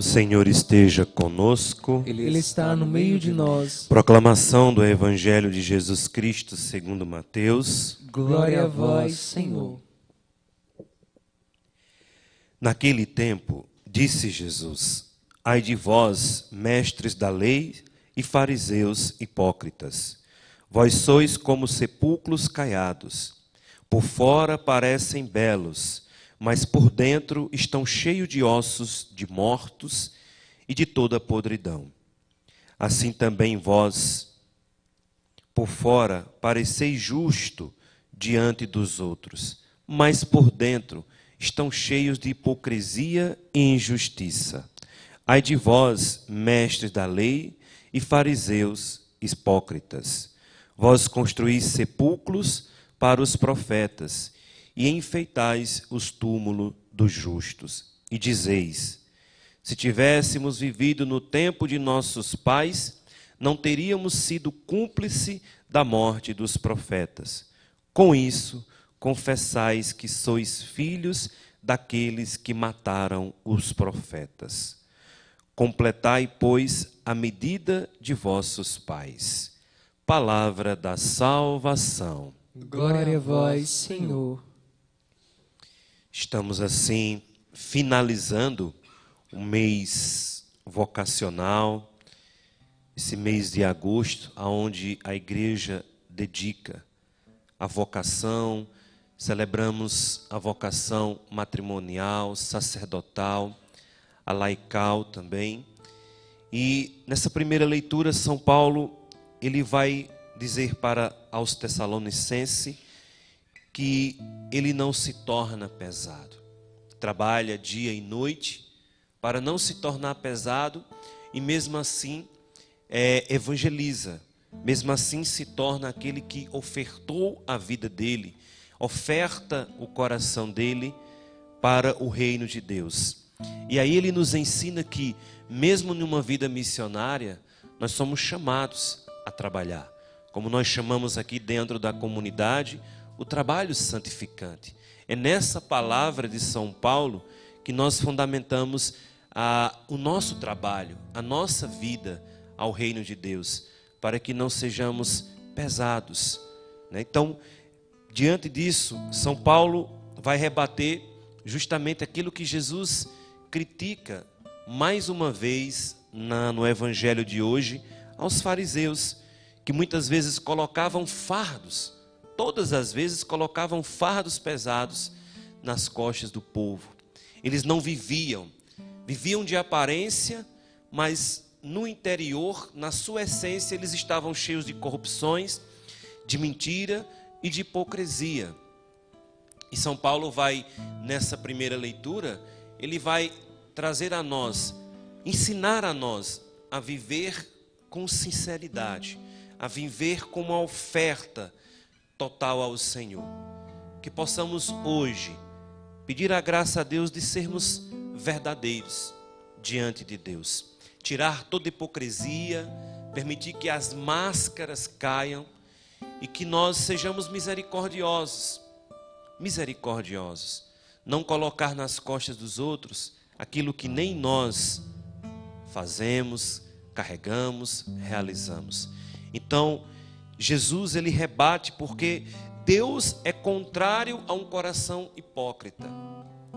Senhor esteja conosco. Ele está no meio de nós. Proclamação do Evangelho de Jesus Cristo segundo Mateus. Glória a vós, Senhor. Naquele tempo, disse Jesus: Ai de vós, mestres da lei e fariseus hipócritas, vós sois como sepulcros caiados. Por fora parecem belos, mas por dentro estão cheios de ossos de mortos e de toda podridão. Assim também vós, por fora, pareceis justo diante dos outros, mas por dentro estão cheios de hipocrisia e injustiça. Ai de vós, mestres da lei e fariseus hipócritas, vós construís sepulcros para os profetas e enfeitais os túmulos dos justos. E dizeis: se tivéssemos vivido no tempo de nossos pais, não teríamos sido cúmplice da morte dos profetas. Com isso, confessais que sois filhos daqueles que mataram os profetas. Completai, pois, a medida de vossos pais. Palavra da salvação. Glória a vós, Senhor. Estamos assim finalizando o mês vocacional, esse mês de agosto, aonde a igreja dedica a vocação. Celebramos a vocação matrimonial, sacerdotal, a laical também. E nessa primeira leitura, São Paulo, ele vai dizer para aos Tessalonicenses que ele não se torna pesado. Trabalha dia e noite para não se tornar pesado e mesmo assim evangeliza. Mesmo assim se torna aquele que ofertou a vida dele, oferta o coração dele para o reino de Deus. E aí ele nos ensina que mesmo numa vida missionária, nós somos chamados a trabalhar. Como nós chamamos aqui dentro da comunidade, o trabalho santificante. É nessa palavra de São Paulo que nós fundamentamos o nosso trabalho, a nossa vida ao reino de Deus, para que não sejamos pesados, né? Então, diante disso, São Paulo vai rebater justamente aquilo que Jesus critica mais uma vez no Evangelho de hoje aos fariseus, que muitas vezes colocavam fardos, todas as vezes colocavam fardos pesados nas costas do povo. Eles não viviam de aparência, mas no interior, na sua essência, eles estavam cheios de corrupções, de mentira e de hipocrisia. E São Paulo vai, nessa primeira leitura, ele vai trazer a nós, ensinar a nós a viver com sinceridade, a viver com uma oferta total ao Senhor. Que possamos hoje pedir a graça a Deus de sermos verdadeiros diante de Deus. Tirar toda hipocrisia, permitir que as máscaras caiam e que nós sejamos misericordiosos. Não colocar nas costas dos outros aquilo que nem nós fazemos, carregamos, realizamos. Então, Jesus ele rebate porque Deus é contrário a um coração hipócrita.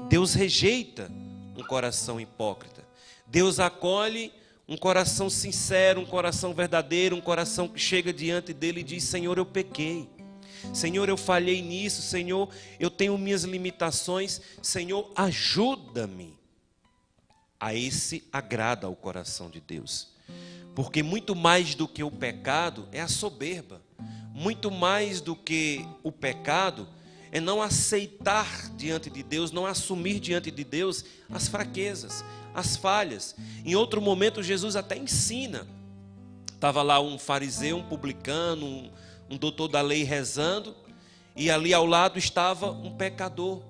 Deus rejeita um coração hipócrita. Deus acolhe um coração sincero, um coração verdadeiro, um coração que chega diante dele e diz: Senhor, eu pequei. Senhor, eu falhei nisso. Senhor, eu tenho minhas limitações. Senhor, ajuda-me. A esse agrada ao coração de Deus. Porque muito mais do que o pecado é a soberba. Muito mais do que o pecado é não aceitar diante de Deus, não assumir diante de Deus as fraquezas, as falhas. Em outro momento Jesus até ensina. Estava lá um fariseu, um publicano, um doutor da lei rezando, e ali ao lado estava um pecador.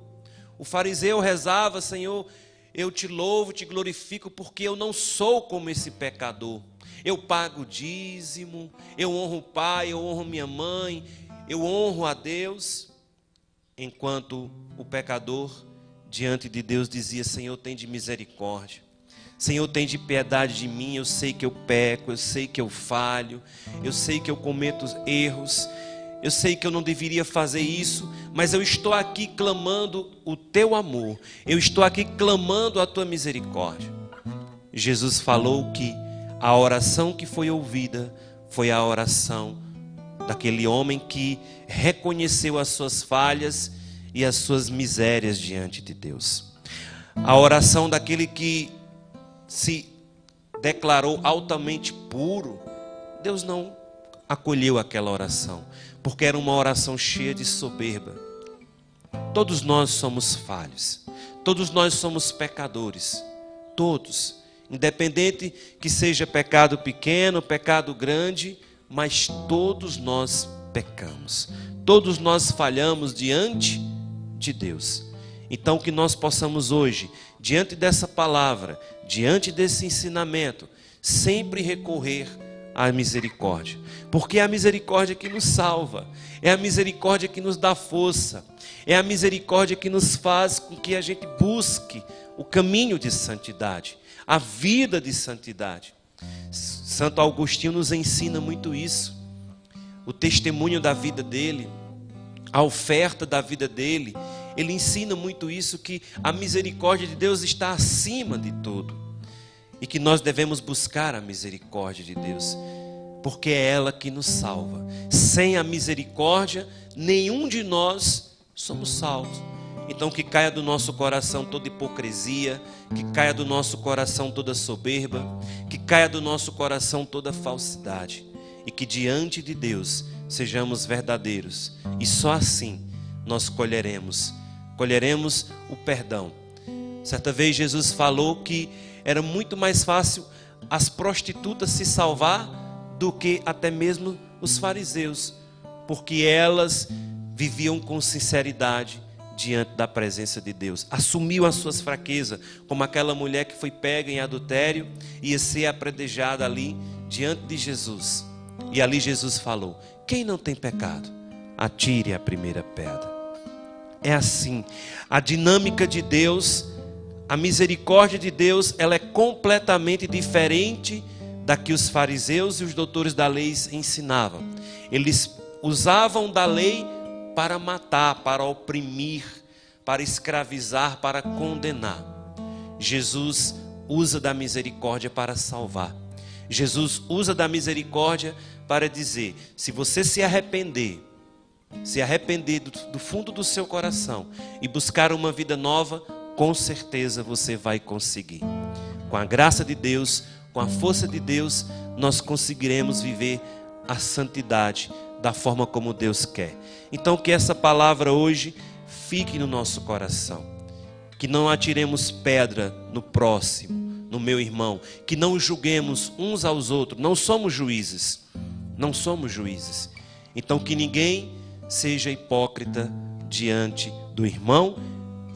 O fariseu rezava: Senhor, eu te louvo, te glorifico, porque eu não sou como esse pecador. Eu pago dízimo, eu honro o pai, eu honro minha mãe, eu honro a Deus. Enquanto o pecador diante de Deus dizia: Senhor, tem de misericórdia. Senhor, tem de piedade de mim. Eu sei que eu peco, eu sei que eu falho, eu sei que eu cometo erros, eu sei que eu não deveria fazer isso, mas eu estou aqui clamando o teu amor, eu estou aqui clamando a tua misericórdia. Jesus falou que a oração que foi ouvida foi a oração daquele homem que reconheceu as suas falhas e as suas misérias diante de Deus. A oração daquele que se declarou altamente puro. Deus não acolheu aquela oração, porque era uma oração cheia de soberba. Todos nós somos falhos, todos nós somos pecadores, todos, independente que seja pecado pequeno, pecado grande, mas todos nós pecamos, todos nós falhamos diante de Deus. Então que nós possamos hoje, diante dessa palavra, diante desse ensinamento, sempre recorrer à misericórdia, porque é a misericórdia que nos salva, é a misericórdia que nos dá força, é a misericórdia que nos faz com que a gente busque o caminho de santidade, a vida de santidade. Santo Agostinho nos ensina muito isso, o testemunho da vida dele, a oferta da vida dele. Ele ensina muito isso, que a misericórdia de Deus está acima de tudo e que nós devemos buscar a misericórdia de Deus, porque é ela que nos salva. Sem a misericórdia, nenhum de nós somos salvos. Então que caia do nosso coração toda hipocrisia, que caia do nosso coração toda soberba, que caia do nosso coração toda falsidade, e que diante de Deus sejamos verdadeiros, e só assim nós colheremos o perdão. Certa vez Jesus falou que era muito mais fácil as prostitutas se salvar do que até mesmo os fariseus, porque elas viviam com sinceridade diante da presença de Deus, assumiu as suas fraquezas, como aquela mulher que foi pega em adultério e ia ser apredejada ali diante de Jesus. E ali Jesus falou: quem não tem pecado, atire a primeira pedra. É assim, a dinâmica de Deus, a misericórdia de Deus, ela é completamente diferente da que os fariseus e os doutores da lei ensinavam. Eles usavam da lei para matar, para oprimir, para escravizar, para condenar. Jesus usa da misericórdia para salvar. Jesus usa da misericórdia para dizer: se você se arrepender do fundo do seu coração e buscar uma vida nova, com certeza você vai conseguir. Com a graça de Deus, com a força de Deus, nós conseguiremos viver a santidade da forma como Deus quer. Então que essa palavra hoje fique no nosso coração, que não atiremos pedra no próximo, no meu irmão, que não julguemos uns aos outros. Não somos juízes, então que ninguém seja hipócrita diante do irmão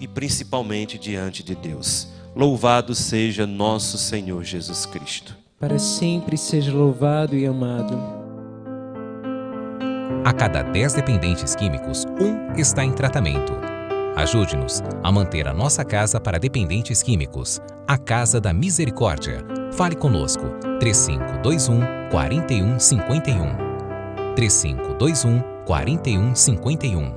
e principalmente diante de Deus. Louvado seja nosso Senhor Jesus Cristo. Para sempre seja louvado e amado. A cada 10 dependentes químicos, 1 está em tratamento. Ajude-nos a manter a nossa casa para dependentes químicos, a Casa da Misericórdia. Fale conosco, 3521-4151. 3521-4151.